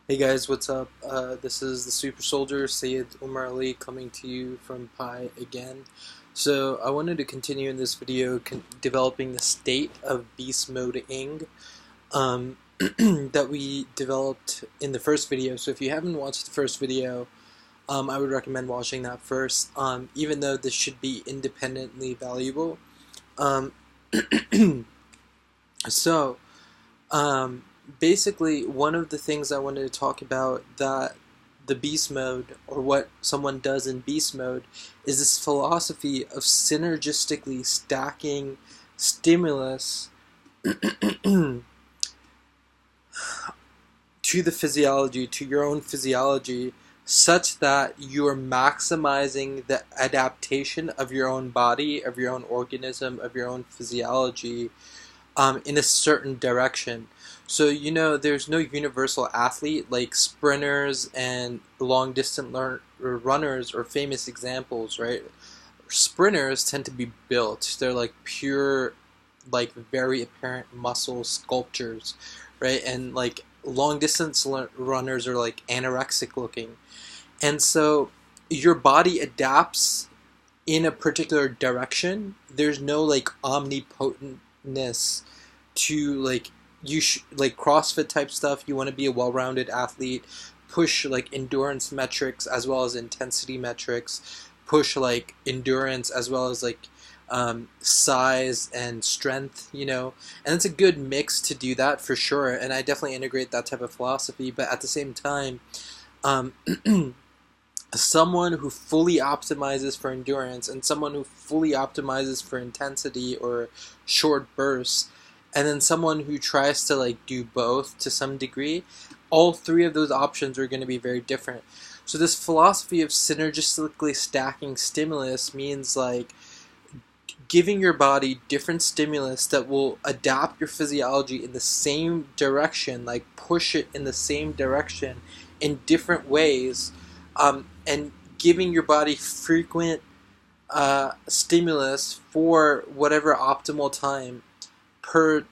Hey guys, what's up? This is the Super Soldier, Sayed Umar Ali, coming to you from Pi again. So I wanted to continue in this video developing the state of beast mode-ing that we developed in the first video. So if you haven't watched the first video, I would recommend watching that first, even though this should be independently valuable. Um, so, basically, one of the things I wanted to talk about that the beast mode, or what someone does in beast mode, is this philosophy of synergistically stacking stimulus to the physiology, to your own physiology, such that you are maximizing the adaptation of your own body, of your own organism, of your own physiology in a certain direction. So, there's no universal athlete, like sprinters and long distance runners are famous examples, right? Sprinters tend to be built. They're like pure, like very apparent muscle sculptures, right? And like long distance runners are like anorexic looking. And so your body adapts in a particular direction. There's no like omnipotentness to like like CrossFit type stuff. You want to be a well-rounded athlete, push like endurance metrics as well as intensity metrics, push like endurance as well as like size and strength, and it's a good mix to do that for sure. And I definitely integrate that type of philosophy, but at the same time, um, someone who fully optimizes for endurance and someone who fully optimizes for intensity or short bursts, and then someone who tries to like do both to some degree, all three of those options are going to be very different. So this philosophy of synergistically stacking stimulus means like giving your body different stimulus that will adapt your physiology in the same direction, like push it in the same direction in different ways, and giving your body frequent stimulus for whatever optimal time per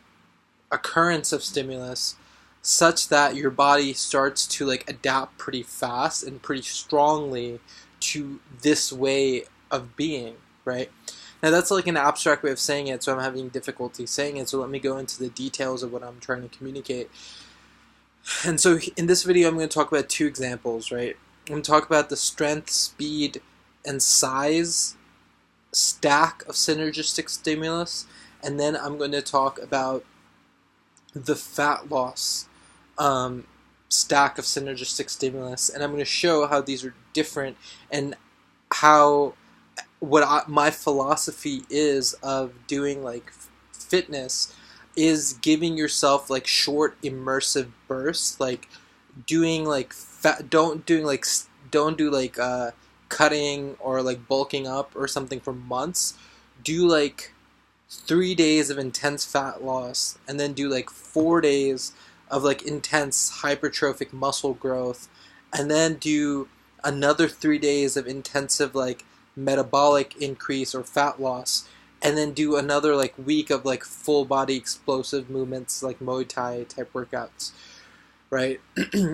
occurrence of stimulus, such that your body starts to like adapt pretty fast and pretty strongly to this way of being, right? Now that's like an abstract way of saying it, so I'm having difficulty saying it, so let me go into the details of what I'm trying to communicate. And so in this video I'm going to talk about two examples, right? I'm going to talk about the strength, speed, and size stack of synergistic stimulus, and then I'm going to talk about the fat loss stack of synergistic stimulus, and I'm going to show how these are different and how my philosophy is of doing like fitness is giving yourself like short immersive bursts, like doing like don't do like cutting or like bulking up or something for months. Do like 3 days of intense fat loss, and then do like 4 days of like intense hypertrophic muscle growth, and then do another 3 days of intensive like metabolic increase or fat loss, and then do another like week of like full body explosive movements like Muay Thai type workouts, right?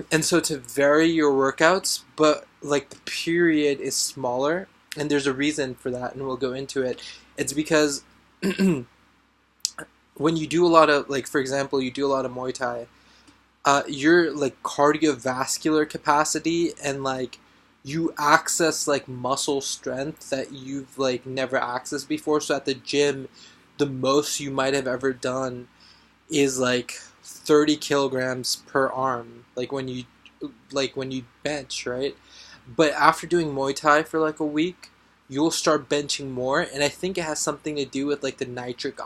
And so to vary your workouts, but like the period is smaller, and there's a reason for that, and we'll go into it. It's because when you do a lot of, like, for example, you do a lot of Muay Thai, your like cardiovascular capacity and like you access like muscle strength that you've like never accessed before. So at the gym, the most you might have ever done is like 30 kilograms per arm, like when you bench, right? But after doing Muay Thai for like a week, you'll start benching more, and I think it has something to do with like the nitric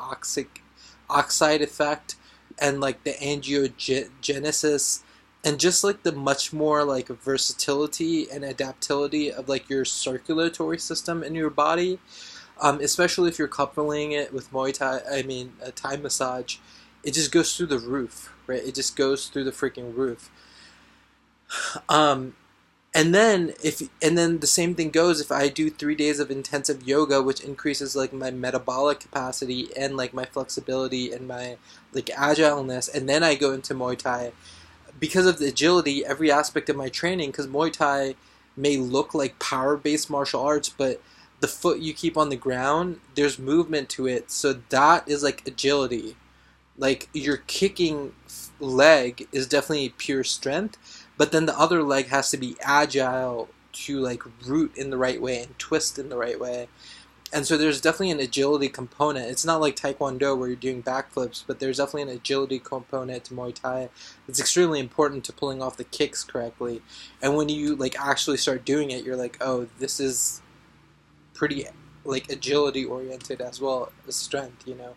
oxide effect and like the angiogenesis and just like the much more like versatility and adaptability of like your circulatory system in your body, especially if you're coupling it with Muay Thai, a Thai massage. It just goes through the roof, right? It just goes through the freaking roof. And then the same thing goes if I do 3 days of intensive yoga, which increases like my metabolic capacity and like my flexibility and my like agileness, and then I go into Muay Thai. because of the agility, every aspect of my training, because Muay Thai may look like power-based martial arts, but the foot you keep on the ground, there's movement to it, so that is like agility. Like, your kicking leg is definitely pure strength, but then the other leg has to be agile to like root in the right way and twist in the right way. And so there's definitely an agility component. It's not like Taekwondo where you're doing backflips, but there's definitely an agility component to Muay Thai. It's extremely important to pulling off the kicks correctly. And when you like actually start doing it, you're like, oh, this is pretty like agility oriented as well as strength, you know.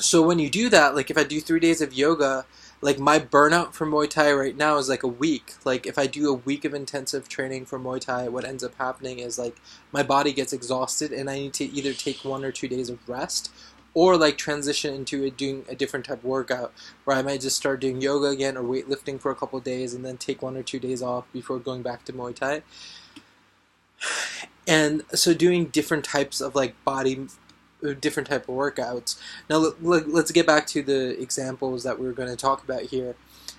So when you do that, like if I do 3 days of yoga, like my burnout for Muay Thai right now is like a week. Like if I do a week of intensive training for Muay Thai, what ends up happening is like my body gets exhausted and I need to either take 1 or 2 days of rest or like transition into doing a different type of workout where I might just start doing yoga again or weightlifting for a couple of days and then take 1 or 2 days off before going back to Muay Thai. And so doing different types of like different type of workouts. Now let's get back to the examples that we're going to talk about here.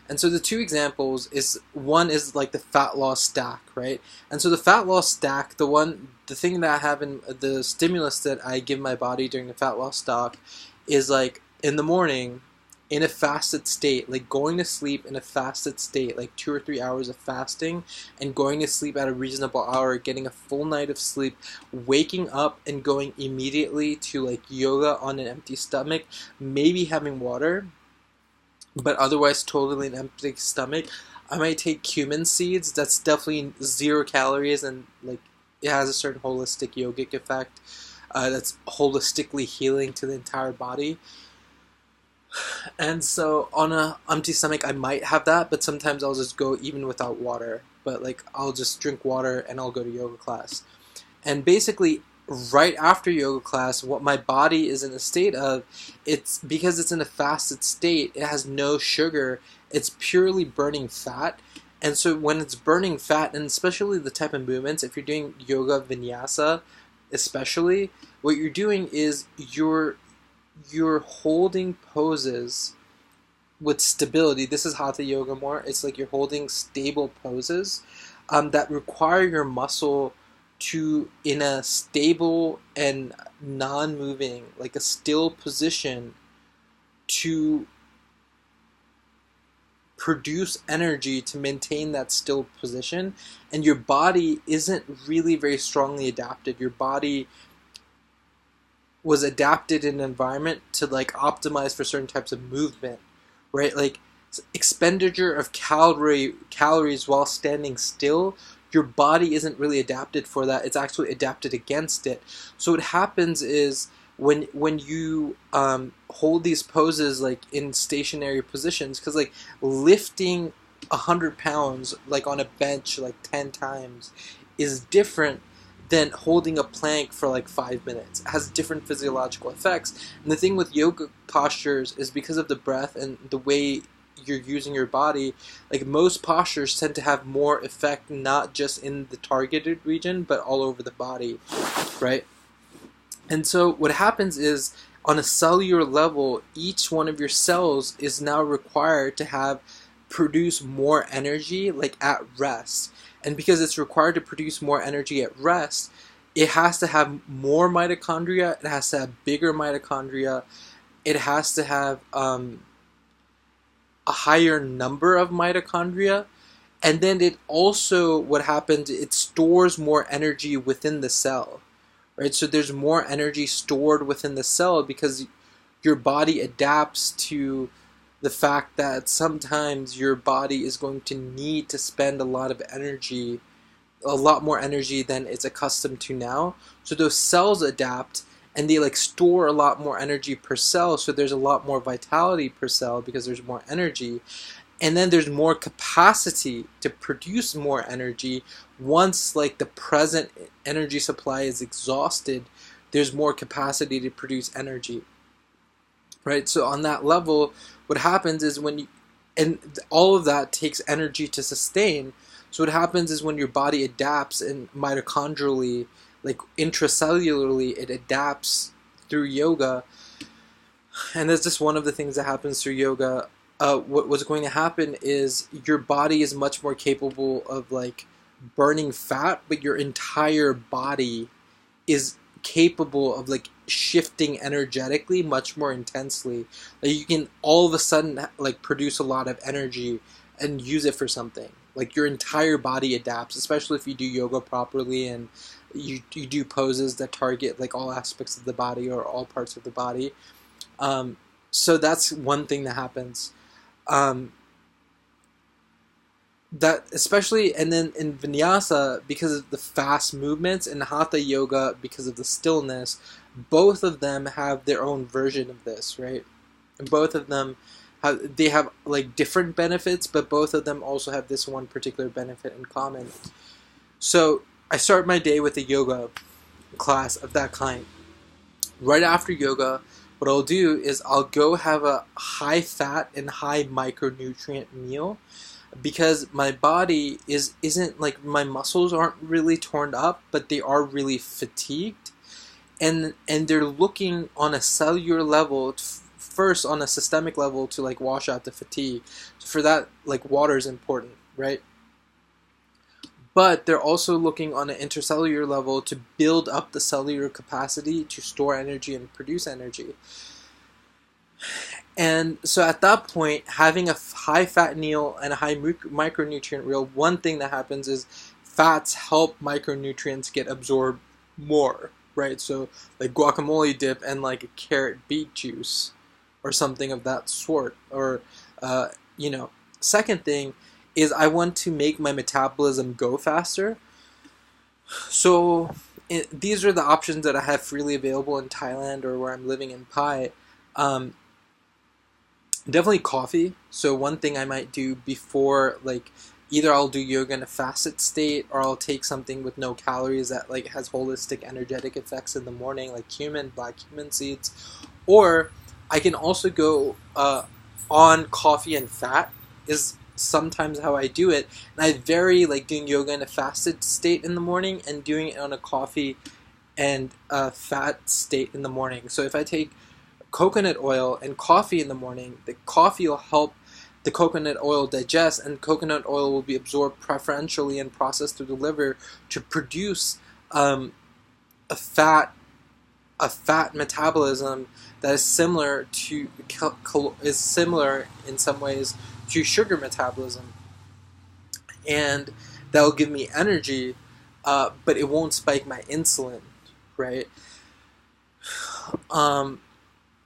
And so the two examples is, one is like the fat loss stack, right? And so the fat loss stack, the thing that I have in the stimulus that I give my body during the fat loss stack is like in the morning in a fasted state, like going to sleep in a fasted state, like 2 or 3 hours of fasting and going to sleep at a reasonable hour, getting a full night of sleep, waking up and going immediately to like yoga on an empty stomach, maybe having water, but otherwise totally an empty stomach. I might take cumin seeds. That's definitely 0 calories and like it has a certain holistic yogic effect that's holistically healing to the entire body. And so on a empty stomach I might have that, but sometimes I'll just go even without water. But like I'll just drink water and I'll go to yoga class. And basically right after yoga class, what my body is in a state of, it's because it's in a fasted state, it has no sugar, it's purely burning fat. And so when it's burning fat, and especially the type of movements, if you're doing yoga vinyasa especially, what you're doing is you're holding poses with stability. This is Hatha Yoga more. It's like you're holding stable poses that require your muscle to, in a stable and non-moving, like a still position, to produce energy to maintain that still position. And your body isn't really very strongly adapted. Your body was adapted in an environment to like optimize for certain types of movement, right? Like expenditure of calories while standing still, your body isn't really adapted for that. It's actually adapted against it. So what happens is when you hold these poses like in stationary positions, because like lifting 100 pounds like on a bench like 10 times is different than holding a plank for like 5 minutes. It has different physiological effects. And the thing with yoga postures is because of the breath and the way you're using your body, like most postures tend to have more effect not just in the targeted region but all over the body, right? And so what happens is on a cellular level, each one of your cells is now required to produce more energy like at rest. And because it's required to produce more energy at rest, it has to have more mitochondria, it has to have bigger mitochondria, it has to have a higher number of mitochondria, and then it also, what happens, it stores more energy within the cell, right? So there's more energy stored within the cell because your body adapts to the fact that sometimes your body is going to need to spend a lot of energy, a lot more energy than it's accustomed to now. So those cells adapt and they like store a lot more energy per cell, so there's a lot more vitality per cell because there's more energy. And then there's more capacity to produce more energy. Once like the present energy supply is exhausted, there's more capacity to produce energy. Right? So on that level, what happens is and all of that takes energy to sustain. So what happens is when your body adapts and mitochondrially, like intracellularly, it adapts through yoga. And that's just one of the things that happens through yoga. what's going to happen is your body is much more capable of like burning fat, but your entire body is capable of like shifting energetically much more intensely. Like you can all of a sudden like produce a lot of energy and use it for something. Like your entire body adapts, especially if you do yoga properly and you do poses that target like all aspects of the body or all parts of the body. So that's one thing that happens. That especially, and then in vinyasa, because of the fast movements, and hatha yoga because of the stillness, both of them have their own version of this, right? And both of them have like different benefits, but both of them also have this one particular benefit in common. So I start my day with a yoga class of that kind. Right after yoga, what I'll do is I'll go have a high fat and high micronutrient meal, because my body isn't like, my muscles aren't really torn up, but they are really fatigued, and they're looking on a cellular level first, on a systemic level, to like wash out the fatigue. So for that, like, water is important, right? But they're also looking on an intercellular level to build up the cellular capacity to store energy and produce energy. And so at that point, having a high fat meal and a high micronutrient meal, one thing that happens is fats help micronutrients get absorbed more, right? So like guacamole dip and like a carrot beet juice or something of that sort. Or, second thing is I want to make my metabolism go faster. So these are the options that I have freely available in Thailand or where I'm living in Pai. Definitely coffee. So one thing I might do before, like, either I'll do yoga in a fasted state, or I'll take something with no calories that like has holistic energetic effects in the morning, like black cumin seeds. Or I can also go on coffee and fat is sometimes how I do it. And I vary like doing yoga in a fasted state in the morning and doing it on a coffee and fat state in the morning. So if I take coconut oil and coffee in the morning, the coffee will help the coconut oil digest, and coconut oil will be absorbed preferentially and processed through the liver to produce a fat metabolism that is similar in some ways to sugar metabolism, and that will give me energy, but it won't spike my insulin, right?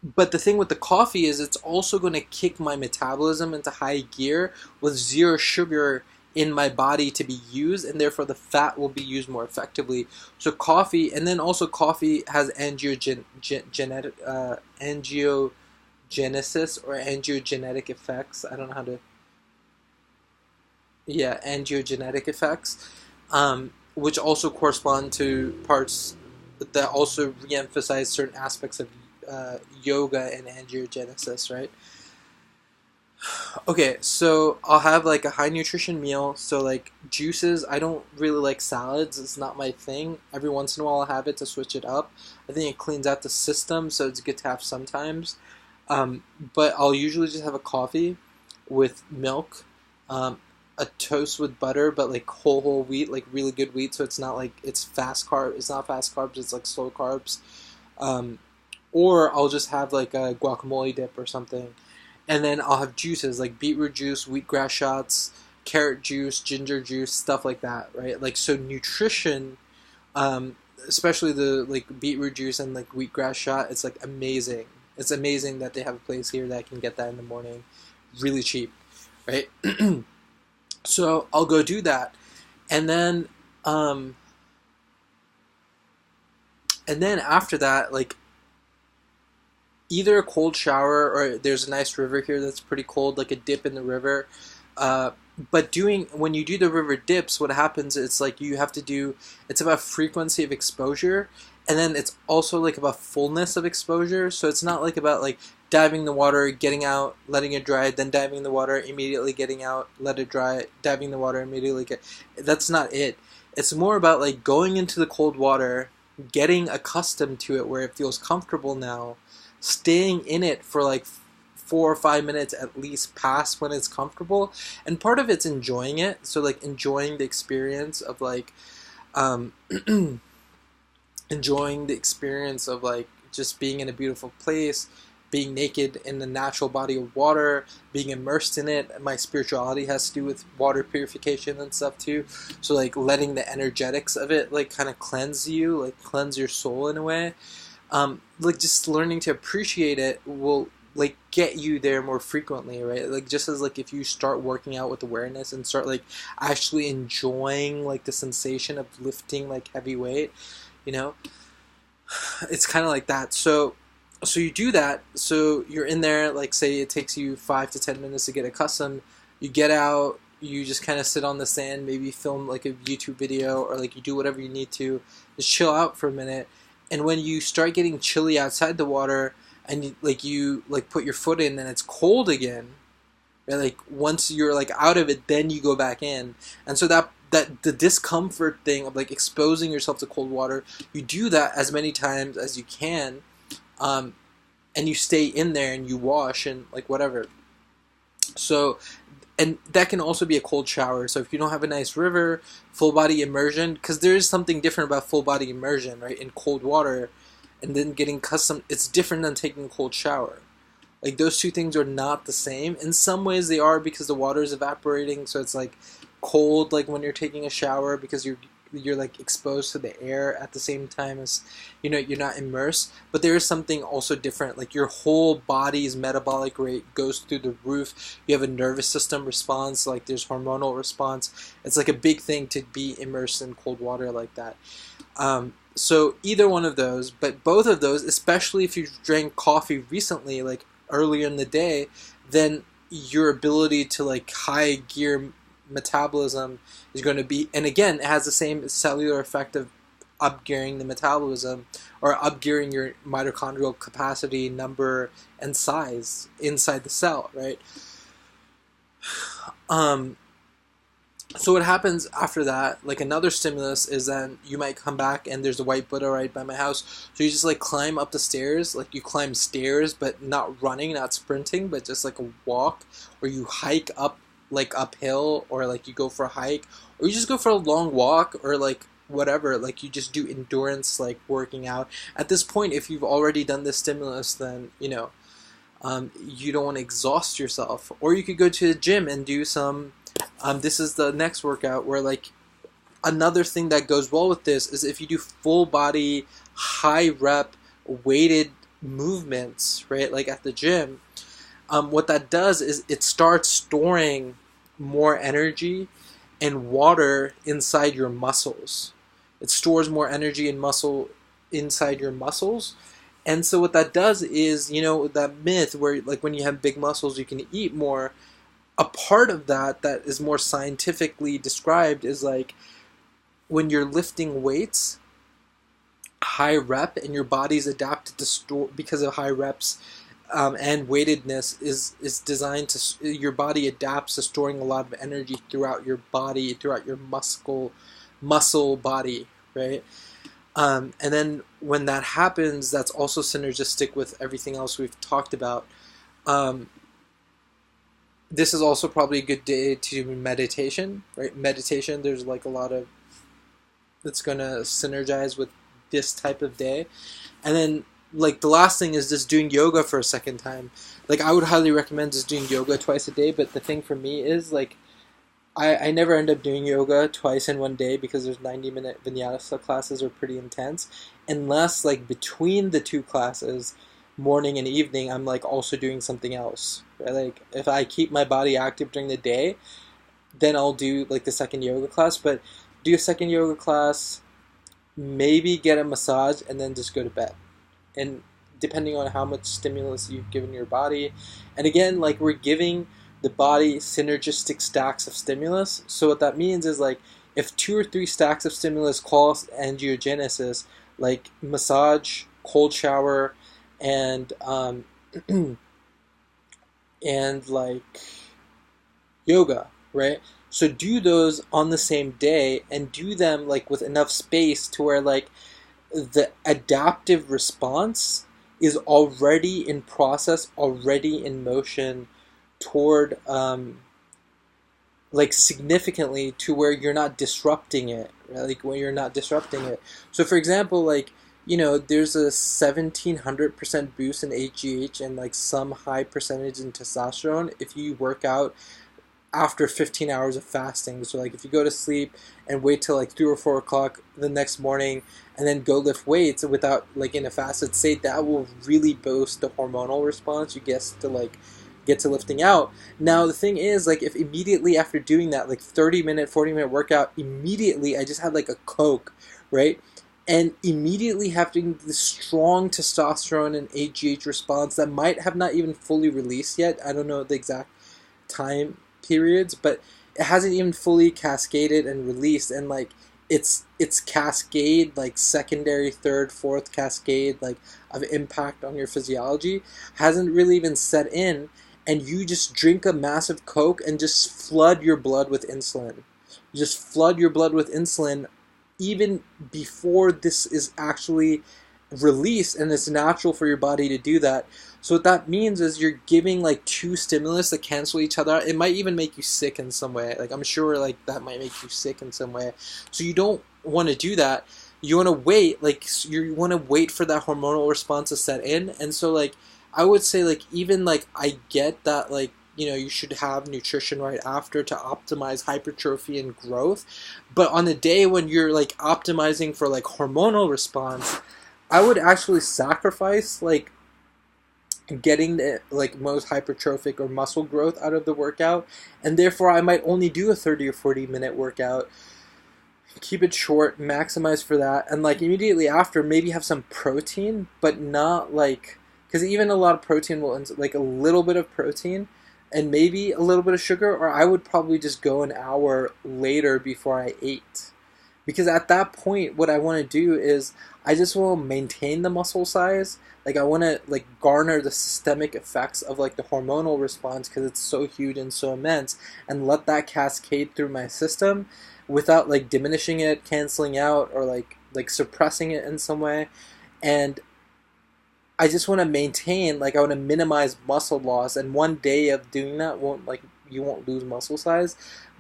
But the thing with the coffee is it's also going to kick my metabolism into high gear with zero sugar in my body to be used, and therefore the fat will be used more effectively. So coffee, and then also coffee has angiogenesis or angiogenetic effects. I don't know how to... Yeah, angiogenetic effects, which also correspond to parts that also re-emphasize certain aspects of yoga and angiogenesis, right? Okay, so I'll have like a high nutrition meal. So like juices, I don't really like salads. It's not my thing. Every once in a while I'll have it to switch it up. I think it cleans out the system, so it's good to have sometimes. But I'll usually just have a coffee with milk, a toast with butter, but like whole wheat, like really good wheat. So it's not like it's fast carb. It's not fast carbs. It's like slow carbs. Or I'll just have like a guacamole dip or something. And then I'll have juices like beetroot juice, wheatgrass shots, carrot juice, ginger juice, stuff like that, right? Like, so nutrition, especially the like beetroot juice and like wheatgrass shot, it's like amazing. It's amazing that they have a place here that I can get that in the morning, really cheap, right? So I'll go do that. And then after that, like, either a cold shower, or there's a nice river here that's pretty cold, like a dip in the river. But when you do the river dips, what happens is like you have to do, it's about frequency of exposure, and then it's also like about fullness of exposure. So it's not like about like diving in the water, getting out, letting it dry, then diving in the water, immediately getting out, let it dry, diving in the water, immediately that's not it. It's more about like going into the cold water, getting accustomed to it where it feels comfortable now, staying in it for like 4 or 5 minutes at least past when it's comfortable. And part of it's enjoying it. So like enjoying the experience of like, enjoying the experience of like just being in a beautiful place, being naked in the natural body of water, being immersed in it. My spirituality has to do with water purification and stuff too. So like letting the energetics of it like kind of cleanse you, like cleanse your soul in a way. Like just learning to appreciate it will like get you there more frequently, right? Like just as like if you start working out with awareness and start like actually enjoying like the sensation of lifting like heavy weight, you know, it's kind of like that. So you do that. So you're in there, like say it takes you 5 to 10 minutes to get accustomed. You get out, you just kind of sit on the sand, maybe film like a YouTube video, or like you do whatever you need to just chill out for a minute. And when you start getting chilly outside the water, and you put your foot in and it's cold again, right? Like once you're like out of it, then you go back in. And so that the discomfort thing of like exposing yourself to cold water, you do that as many times as you can, and you stay in there and you wash and like whatever. So, and that can also be a cold shower. So if you don't have a nice river, full body immersion, because there is something different about full body immersion, right? In cold water, and then getting accustomed, it's different than taking a cold shower. Like those two things are not the same. In some ways they are, because the water is evaporating, so it's like cold like when you're taking a shower, because you're like exposed to the air at the same time as, you know, you're not immersed. But there is something also different, like your whole body's metabolic rate goes through the roof. You have a nervous system response, like there's hormonal response. It's like a big thing to be immersed in cold water like that. So either one of those, but both of those, especially if you drank coffee recently, like earlier in the day, then your ability to like high gear metabolism is going to be, and again, it has the same cellular effect of upgearing the metabolism, or upgearing your mitochondrial capacity, number, and size inside the cell, right? So what happens after that, like another stimulus, is then you might come back and there's a white Buddha right by my house. So you just like climb up the stairs, like you climb stairs, but not running, not sprinting, but just like a walk, or you hike up like uphill, or like you go for a hike, or you just go for a long walk, or like whatever, like you just do endurance, like working out. At this point, if you've already done this stimulus, then you know, you don't want to exhaust yourself. Or you could go to the gym and do some, this is the next workout where like another thing that goes well with this is if you do full body, high rep, weighted movements, right? Like at the gym, what that does is it starts storing more energy and water inside your muscles. It stores more energy and muscle inside your muscles. And so what that does is, you know, that myth where like when you have big muscles you can eat more, a part of that is more scientifically described is like when you're lifting weights, high rep, and your body's adapted to store, because of high reps and weightedness is designed to, your body adapts to storing a lot of energy throughout your body, throughout your muscle body, right? And then when that happens, that's also synergistic with everything else we've talked about. This is also probably a good day to do meditation, right? Meditation, there's like a lot of, that's going to synergize with this type of day. And then like the last thing is just doing yoga for a second time. Like I would highly recommend just doing yoga twice a day, but the thing for me is like I never end up doing yoga twice in one day because there's 90-minute vinyasa classes are pretty intense, unless like between the two classes, morning and evening, I'm like also doing something else, right? Like if I keep my body active during the day, then I'll do like the second yoga class, but do a second yoga class, maybe get a massage, and then just go to bed. And depending on how much stimulus you've given your body, and again, like we're giving the body synergistic stacks of stimulus. So what that means is like if 2 or 3 stacks of stimulus cause angiogenesis, like massage, cold shower, and and like yoga, right? So do those on the same day, and do them like with enough space to where like the adaptive response is already in process, already in motion toward like significantly to where you're not disrupting it, right? Like when you're not disrupting it. So for example, like, you know, there's a 1700% boost in HGH and like some high percentage in testosterone if you work out after 15 hours of fasting. So like if you go to sleep and wait till like 3 or 4 o'clock the next morning and then go lift weights without like in a fasted state, that will really boost the hormonal response you get to lifting out. Now the thing is, like, if immediately after doing that like 30-minute 40-minute workout, immediately I just had like a Coke, right, and immediately having the strong testosterone and HGH response that might have not even fully released yet, I don't know the exact time periods, but it hasn't even fully cascaded and released, and like it's cascade, like secondary, third, fourth cascade, like of impact on your physiology hasn't really even set in, and you just drink a massive Coke and just flood your blood with insulin. You just flood your blood with insulin even before this is actually released, and it's natural for your body to do that. So what that means is you're giving like two stimulus that cancel each other out. It might even make you sick in some way. Like I'm sure like that might make you sick in some way. So you don't want to do that. You want to wait, like you want to wait for that hormonal response to set in. And so like I would say like even like I get that like, you know, you should have nutrition right after to optimize hypertrophy and growth. But on the day when you're like optimizing for like hormonal response, I would actually sacrifice like getting the like most hypertrophic or muscle growth out of the workout, and therefore I might only do a 30 or 40-minute workout, keep it short, maximize for that, and like immediately after maybe have some protein, but not like, because even a lot of protein will like a little bit of protein and maybe a little bit of sugar, or I would probably just go an hour later before I ate. Because at that point, what I want to do is I just want to maintain the muscle size. Like I want to like garner the systemic effects of like the hormonal response because it's so huge and so immense, and let that cascade through my system without like diminishing it, canceling out, or like suppressing it in some way. And I just want to maintain, like I want to minimize muscle loss, and one day of doing that won't, like, you won't lose muscle size,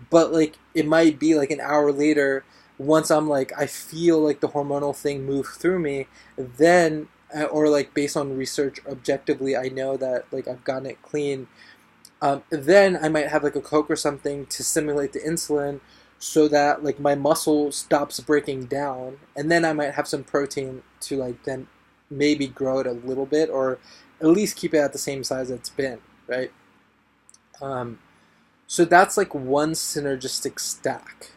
but like it might be like an hour later, once I'm like I feel like the hormonal thing move through me, then or like based on research objectively I know that like I've gotten it clean, then I might have like a Coke or something to stimulate the insulin so that like my muscle stops breaking down, and then I might have some protein to like then maybe grow it a little bit, or at least keep it at the same size it's been, right? So that's like one synergistic stack.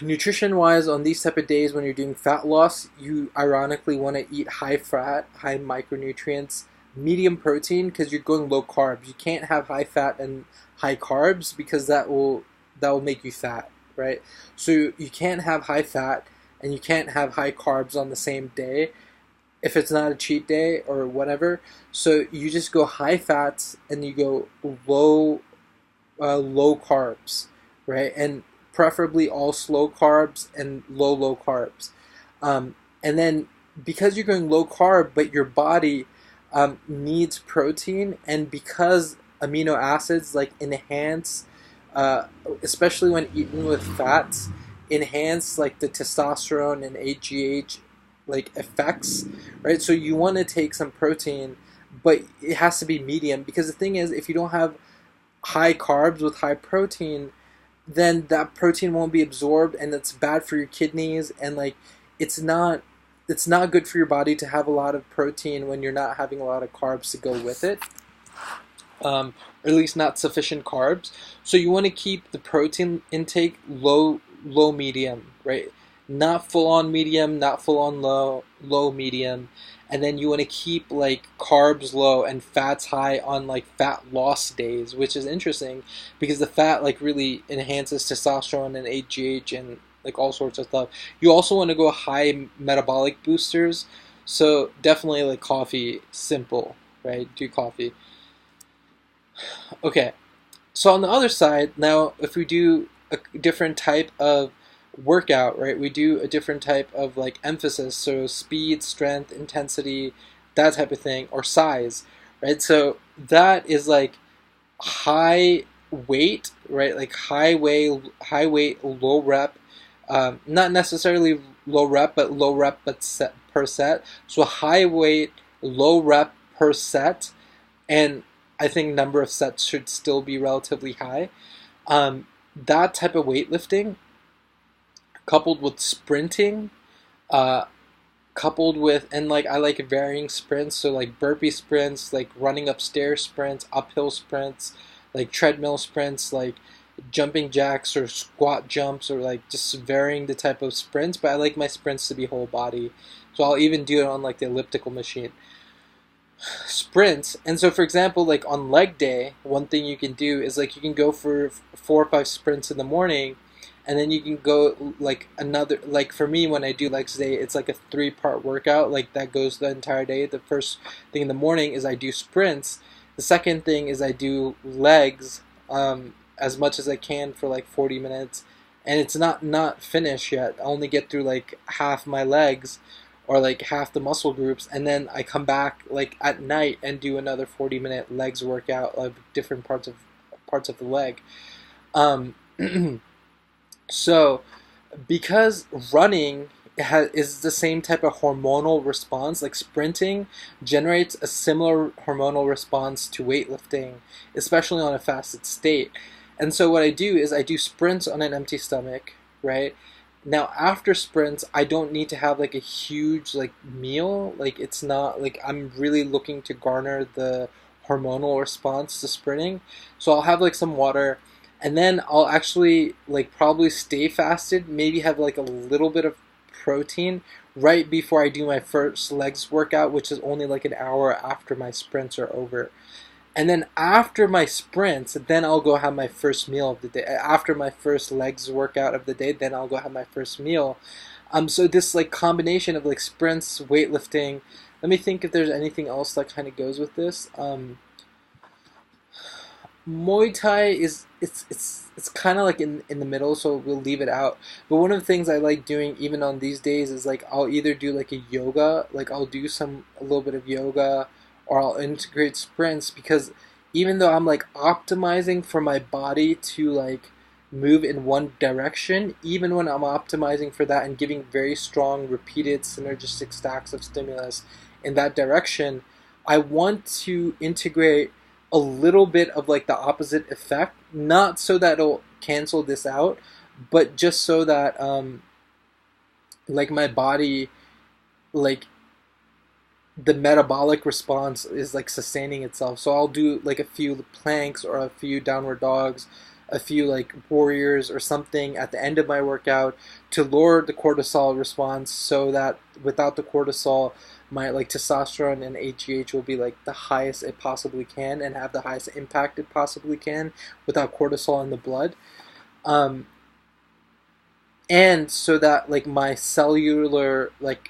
Nutrition wise, on these type of days when you're doing fat loss, you ironically want to eat high fat, high micronutrients, medium protein, because you're going low carbs. You can't have high fat and high carbs because that will make you fat, right? So you can't have high fat and you can't have high carbs on the same day if it's not a cheat day or whatever. So you just go high fats and you go low carbs, right? And preferably all slow carbs and low carbs. And then because you're going low carb, but your body needs protein, and because amino acids like enhance, especially when eaten with fats, enhance like the testosterone and HGH like effects, right? So you want to take some protein, but it has to be medium, because the thing is, if you don't have high carbs with high protein, then that protein won't be absorbed, and it's bad for your kidneys, and like it's not good for your body to have a lot of protein when you're not having a lot of carbs to go with it, or at least not sufficient carbs. So you want to keep the protein intake low medium, right? Not full on medium, not full on low medium. And then you want to keep like carbs low and fats high on like fat loss days, which is interesting because the fat like really enhances testosterone and HGH and like all sorts of stuff. You also want to go high metabolic boosters. So definitely like coffee, simple, right? Do coffee. Okay. So on the other side, now if we do a different type of workout, right, we do a different type of like emphasis, so speed, strength, intensity, that type of thing, or size, right? So that is like high weight, right? Like high weight, low rep, not necessarily low rep, but low rep but set per set. So high weight, low rep per set, and I think number of sets should still be relatively high. That type of weightlifting, coupled with sprinting, uh, coupled with, and like I like varying sprints, so like burpee sprints, like running upstairs sprints, uphill sprints, like treadmill sprints, like jumping jacks or squat jumps, or like just varying the type of sprints. But I like my sprints to be whole body, so I'll even do it on like the elliptical machine sprints. And so for example, like on leg day, one thing you can do is like you can go for 4 or 5 sprints in the morning, and then you can go like another, like for me when I do legs day, it's like a 3-part workout, like that goes the entire day. The first thing in the morning is I do sprints. The second thing is I do legs, as much as I can for like 40 minutes, and it's not finished yet. I only get through like half my legs, or like half the muscle groups, and then I come back like at night and do another 40-minute legs workout of different parts of the leg. Um, so because running is the same type of hormonal response, like sprinting generates a similar hormonal response to weightlifting, especially on a fasted state. And so what I do is I do sprints on an empty stomach, right? Now after sprints, I don't need to have like a huge like meal. Like it's not like I'm really looking to garner the hormonal response to sprinting. So I'll have like some water, and then I'll actually like probably stay fasted, maybe have like a little bit of protein right before I do my first legs workout, which is only like an hour after my sprints are over. And then after my sprints, then I'll go have my first meal of the day. After my first legs workout of the day, then I'll go have my first meal. So this like combination of like sprints, weightlifting. Let me think if there's anything else that kind of goes with this. Muay Thai is it's kind of like in the middle, so we'll leave it out. But one of the things I like doing even on these days is like I'll either do like a yoga, like I'll do a little bit of yoga, or I'll integrate sprints, because even though I'm like optimizing for my body to like move in one direction, even when I'm optimizing for that and giving very strong repeated synergistic stacks of stimulus in that direction, I want to integrate a little bit of like the opposite effect, not so that it'll cancel this out, but just so that like my body, like the metabolic response is like sustaining itself. So I'll do like a few planks or a few downward dogs, a few like warriors or something at the end of my workout to lower the cortisol response, so that without the cortisol, my like testosterone and HGH will be like the highest it possibly can and have the highest impact it possibly can without cortisol in the blood. And so that like my cellular like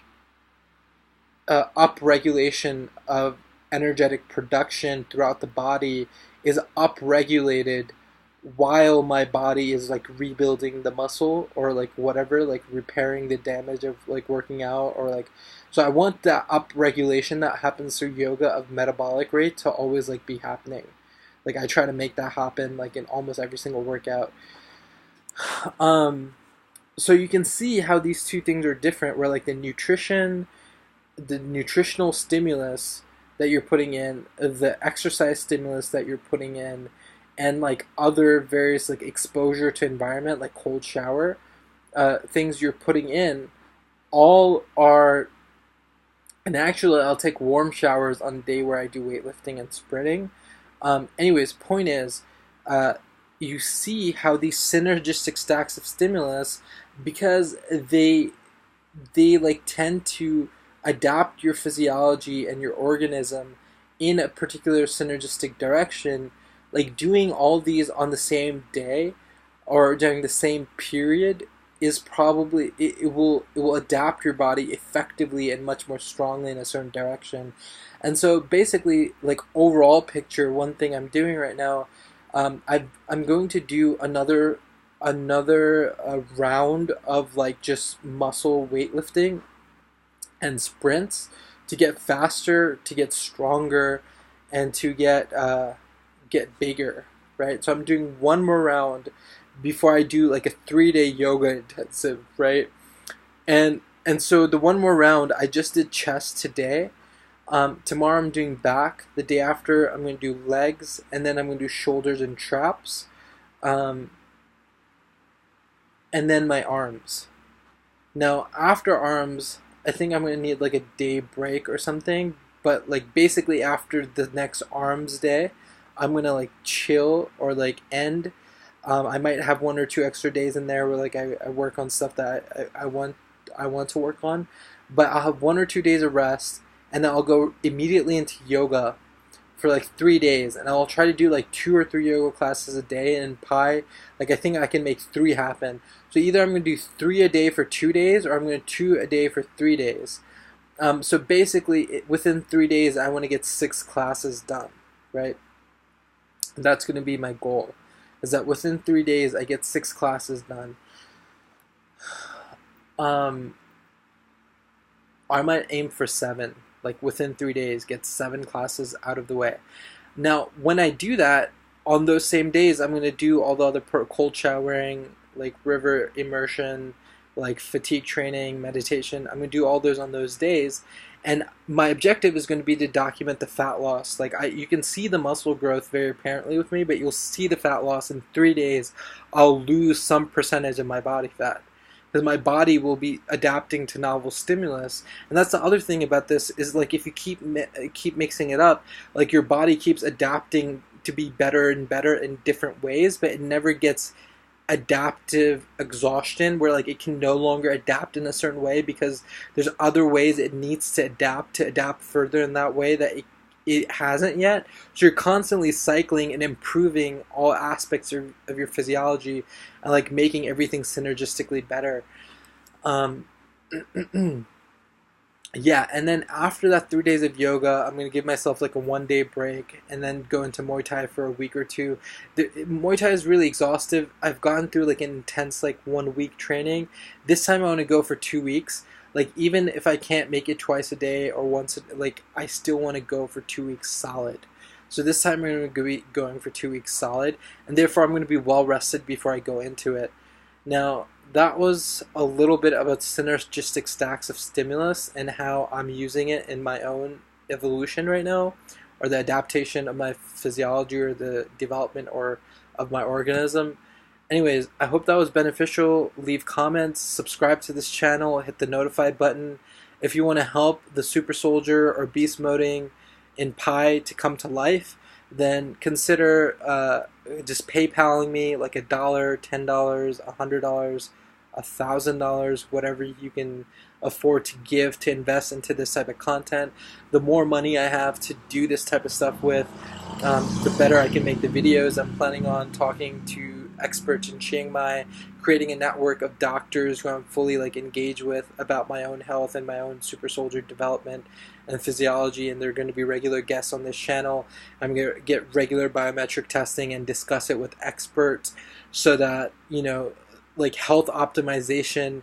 upregulation of energetic production throughout the body is upregulated while my body is like rebuilding the muscle, or like whatever, like repairing the damage of like working out, or like, so I want that upregulation that happens through yoga of metabolic rate to always like be happening. Like I try to make that happen like in almost every single workout. So you can see how these two things are different, where like the nutritional stimulus that you're putting in, the exercise stimulus that you're putting in, and like other various like exposure to environment, like cold shower, things you're putting in, all are, and actually I'll take warm showers on the day where I do weightlifting and sprinting. Anyways, point is, you see how these synergistic stacks of stimulus, because they like tend to adapt your physiology and your organism in a particular synergistic direction, like doing all these on the same day or during the same period is probably, it will adapt your body effectively and much more strongly in a certain direction. And so basically, like overall picture, one thing I'm doing right now, I'm going to do another another round of like just muscle weightlifting and sprints to get faster, to get stronger, and to get bigger, right? So I'm doing one more round before I do like a 3-day yoga intensive, right? And so the one more round, I just did chest today. Tomorrow I'm doing back. The day after I'm going to do legs, and then I'm going to do shoulders and traps, and then my arms. Now after arms, I think I'm going to need like a day break or something. But like basically after the next arms day, I'm going to like chill or like end. I might have 1 or 2 extra days in there where like I work on stuff that I want to work on, but I'll have 1 or 2 days of rest, and then I'll go immediately into yoga for like 3 days, and I'll try to do like 2 or 3 yoga classes a day. And Pi, like I think I can make 3 happen. So either I'm going to do 3 a day for 2 days, or I'm going to 2 a day for 3 days. So basically, within 3 days, I want to get 6 classes done, right? And that's going to be my goal, is that within 3 days, I get 6 classes done. I might aim for 7, like within 3 days, get 7 classes out of the way. Now, when I do that, on those same days, I'm going to do all the other cold showering, like river immersion, like fatigue training, meditation. I'm going to do all those on those days. And my objective is going to be to document the fat loss. Like you can see the muscle growth very apparently with me, but you'll see the fat loss in 3 days. I'll lose some percentage of my body fat, because my body will be adapting to novel stimulus. And that's the other thing about this, is like if you keep mixing it up, like your body keeps adapting to be better and better in different ways, but it never gets adaptive exhaustion where like it can no longer adapt in a certain way because there's other ways it needs to adapt further in that way that it hasn't yet. So you're constantly cycling and improving all aspects of your physiology and like making everything synergistically better. Yeah, and then after that 3 days of yoga, I'm going to give myself like a 1-day break and then go into Muay Thai for a week or 2. Muay Thai is really exhaustive. I've gone through like an intense like 1 week training. This time I want to go for 2 weeks. Like even if I can't make it twice a day or once, like I still want to go for 2 weeks solid. So this time I'm going to be going for 2 weeks solid, and therefore I'm going to be well rested before I go into it. Now, that was a little bit about synergistic stacks of stimulus and how I'm using it in my own evolution right now, or the adaptation of my physiology or the development or of my organism. Anyways, I hope that was beneficial. Leave comments, subscribe to this channel, hit the notify button. If you want to help the super soldier or beast moding in Pi to come to life, then consider just PayPaling me like $1, $10, $100, $1,000, whatever you can afford to give to invest into this type of content. The more money I have to do this type of stuff with, the better I can make the videos. I'm planning on talking to experts in Chiang Mai, creating a network of doctors who I'm fully like engaged with about my own health and my own super soldier development and physiology, and they're going to be regular guests on this channel. I'm going to get regular biometric testing and discuss it with experts so that, you know, like health optimization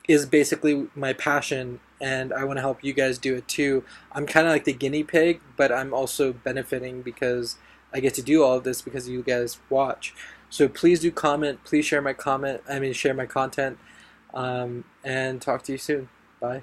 is basically my passion, and I want to help you guys do it too. I'm kind of like the guinea pig, but I'm also benefiting because I get to do all of this because you guys watch. So please do comment, please share my content, and talk to you soon. Bye.